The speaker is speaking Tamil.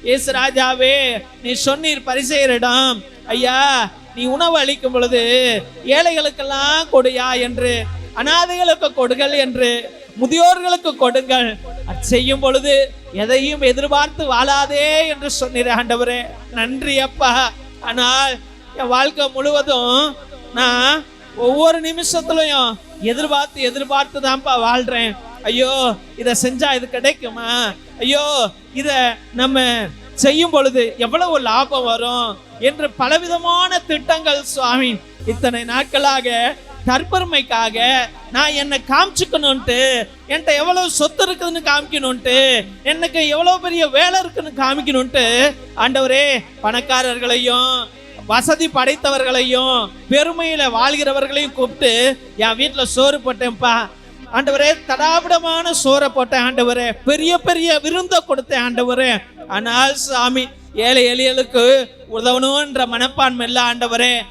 இயேசு ராஜாவே, நீ சொன்னீர் பரிசேயரிடம், ஐயா நீ உணவு அளிக்கும் பொழுது ஏழைகளுக்கெல்லாம் கொடுயா என்று, அனாதைகளுக்கு கொடுங்கள் என்று, முதியோர்களுக்கு கொடுங்கள், செய்யும் பொழுது எதையும் எதிர்பார்த்து வாழாதே என்று சொன்னீர் ஆண்டவரே. நன்றி அப்பா. ஆனால் என் வாழ்க்கை முழுவதும் நான் ஒவ்வொரு நிமிஷத்துலையும் எதிர்பார்த்து தான்ப்பா வாழ்றேன். ஐயோ இதை செஞ்சா இது கிடைக்குமா, ஐயோ இத நம்ம செய்யும் பொழுது எவ்வளவு லாபம் வரும் என்று பலவிதமான திட்டங்கள் சுவாமி. இத்தனை நாட்களாக தற்பெருமைக்காக நான் என்னை காமிச்சுக்கணும்ட்டு, என்கிட்ட எவ்வளவு சொத்து இருக்குதுன்னு காமிக்கணும்ட்டு, எனக்கு எவ்வளவு பெரிய வேலை இருக்குன்னு காமிக்கணும்ட்டு ஆண்டவரே பணக்காரர்களையும் வசதி படைத்தவர்களையும் பெருமையில வாழ்கிறவர்களையும் கூப்பிட்டு என் வீட்டுல சோறு போட்டேன்ப்பா ஆண்டவரே, தடாபிடமான சோறை போட்டேன் ஆண்டவரே, பெரிய பெரிய விருந்த கொடுத்தேன் ஆண்டவரே. ஆனால் சாமி, ஏழை எளியலுக்கு உதவணும்ன்ற மனப்பான்மை இல்லை ஆண்டவரே.